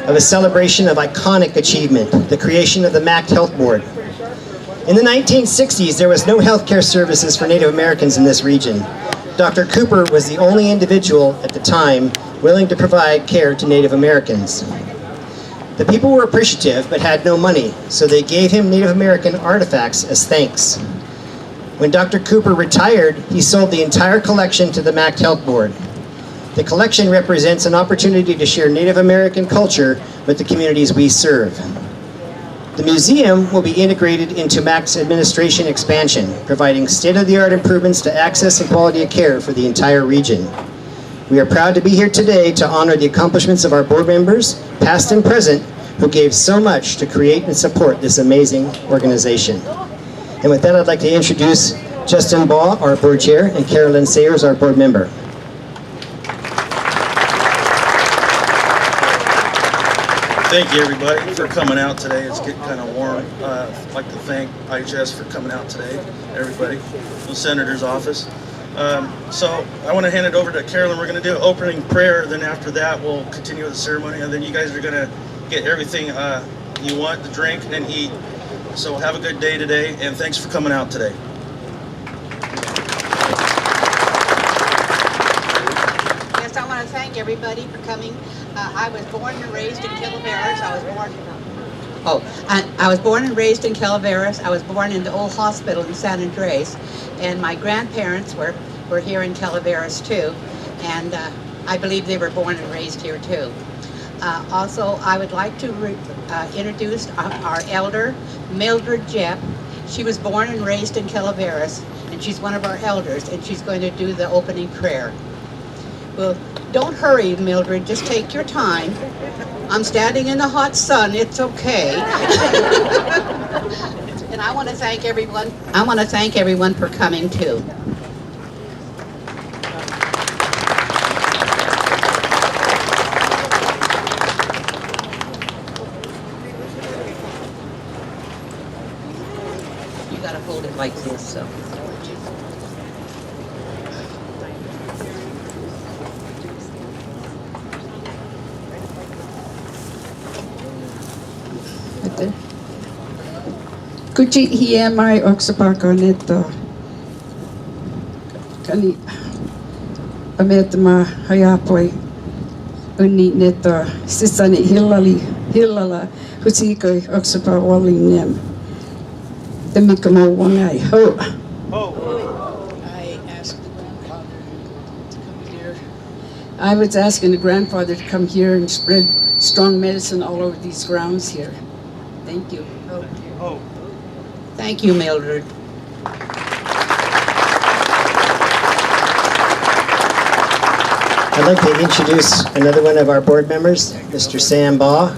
of a celebration of iconic achievement, the creation of the M.A.C.T. Health Board. In the 1960s, there was no healthcare services for Native Americans in this region. Dr. Cooper was the only individual at the time willing to provide care to Native Americans. The people were appreciative but had no money, so they gave him Native American artifacts as thanks. When Dr. Cooper retired, he sold the entire collection to the M.A.C.T. Health Board. The collection represents an opportunity to share Native American culture with the communities we serve. The museum will be integrated into M.A.C.T's administration expansion, providing state-of-the-art improvements to access and quality of care for the entire region. We are proud to be here today to honor the accomplishments of our board members, past and present, who gave so much to create and support this amazing organization. And with that, I'd like to introduce Justin Baugh, our board chair, and Carolyn Sayers, our board member. Thank you, everybody, for coming out today. It's getting kind of warm. I'd like to thank IHS for coming out today, everybody, the Senator's office. So I want to hand it over to Carolyn. We're going to do an opening prayer, then after that we'll continue with the ceremony, and then you guys are going to get everything you want to drink and eat. So have a good day today, and thanks for coming out today. Yes, I want to thank everybody for coming. I was born and raised in Calaveras. I was born and raised in Calaveras. I was born in the old hospital in San Andres, and my grandparents were here in Calaveras too, and I believe they were born and raised here too. Also, I would like to introduce our elder, Mildred Jepp. She was born and raised in Calaveras, and she's one of our elders, and she's going to do the opening prayer. Well, don't hurry, Mildred, just take your time. I'm standing in the hot sun, it's okay. And I want to thank everyone. I want to thank everyone for coming too. You got to hold it like this, so. Kuchi hiye mai oksapaka neto kani ametma hayapoi uni neto sisani hilala husiko oksapa wali nem demikamo wangai ho. I was asking the grandfather to come here and spread strong medicine all over these grounds here. Thank you. Thank you, Mildred. I'd like to introduce another one of our board members, Mr. Sam Baugh.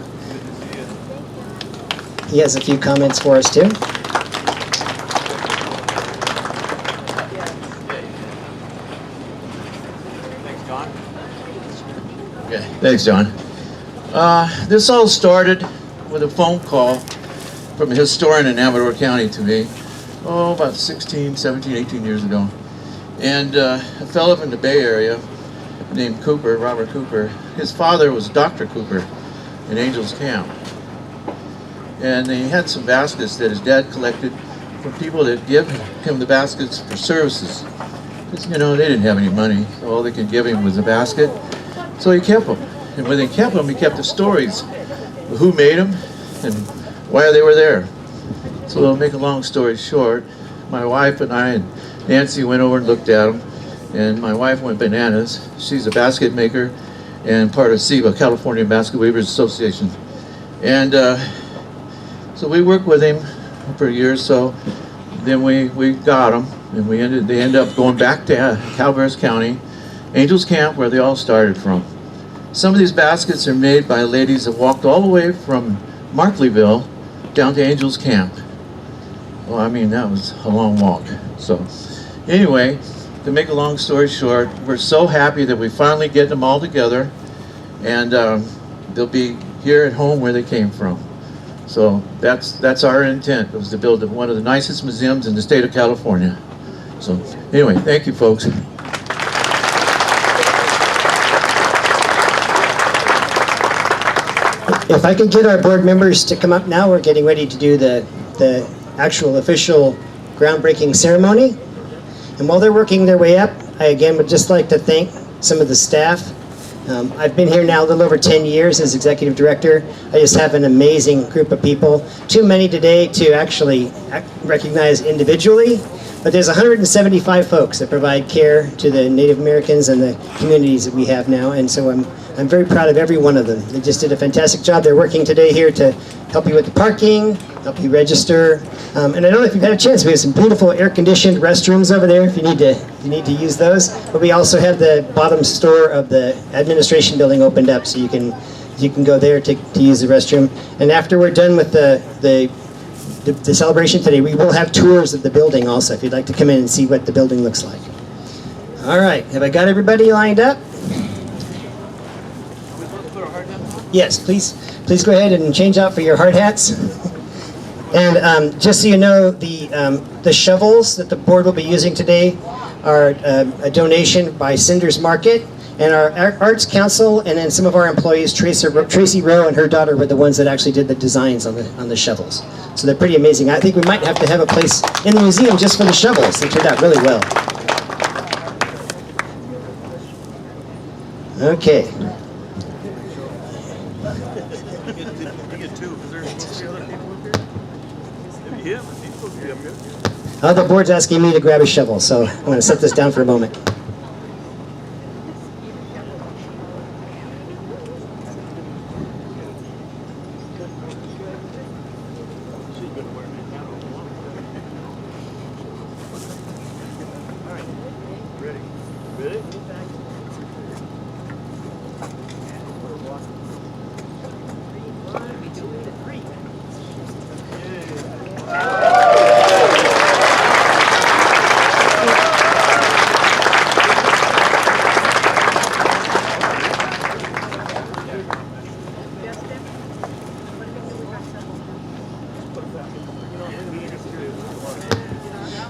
He has a few comments for us too. Thanks, John. This all started with a phone call from a historian in Amador County to me, about 16, 17, 18 years ago. And a fellow from the Bay Area named Cooper, Robert Cooper, his father was Dr. Cooper in Angels Camp. And he had some baskets that his dad collected from people that give him the baskets for services. Because, you know, they didn't have any money, so all they could give him was a basket. So he kept them. And when they kept them, he kept the stories of who made them and why they were there. So to make a long story short, my wife and I and Nancy went over and looked at them, and my wife went bananas. She's a basket maker and part of CEBA, California Basket Weavers Association. And so we worked with him for a year or so. Then we got them, and they ended up going back to Calaveras County, Angels Camp, where they all started from. Some of these baskets are made by ladies that walked all the way from Markleyville down to Angels Camp. Well, I mean, that was a long walk. So anyway, to make a long story short, we're so happy that we finally get them all together, and they'll be here at home where they came from. So that's our intent, was to build one of the nicest museums in the state of California. So anyway, thank you, folks. If I could get our board members to come up now, we're getting ready to do the actual official groundbreaking ceremony. And while they're working their way up, I again would just like to thank some of the staff. I've been here now a little over 10 years as executive director. I just have an amazing group of people. Too many today to actually recognize individually, but there's 175 folks that provide care to the Native Americans and the communities that we have now, and so I'm very proud of every one of them. They just did a fantastic job. They're working today here to help you with the parking, help you register, and I don't know if you've had a chance. We have some beautiful air-conditioned restrooms over there if you need to use those. But we also have the bottom store of the administration building opened up, so you can go there to use the restroom. And after we're done with the celebration today, we will have tours of the building also, if you'd like to come in and see what the building looks like. All right, have I got everybody lined up? Yes, please go ahead and change out for your hard hats. And just so you know, the shovels that the board will be using today are a donation by Cinders Market, and our Arts Council, and then some of our employees, Tracy Rowe and her daughter, were the ones that actually did the designs on the shovels. So they're pretty amazing. I think we might have to have a place in the museum just for the shovels. They turned out really well. Okay. The board's asking me to grab a shovel, so I'm going to set this down for a moment.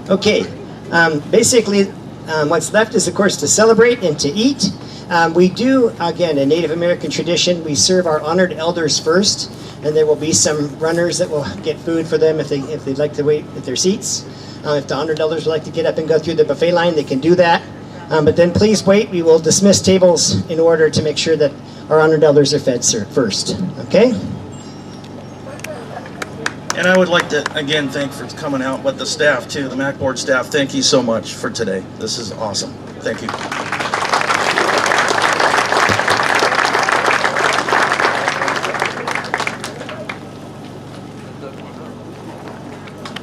Okay, basically what's left is, of course, to celebrate and to eat. We do, again, a Native American tradition. We serve our honored elders first, and there will be some runners that will get food for them if they'd like to wait at their seats. If the honored elders would like to get up and go through the buffet line, they can do that. But then please wait. We will dismiss tables in order to make sure that our honored elders are fed first. Okay? And I would like to, again, thank for coming out, but the staff too, the M.A.C.T board staff, thank you so much for today. This is awesome. Thank you.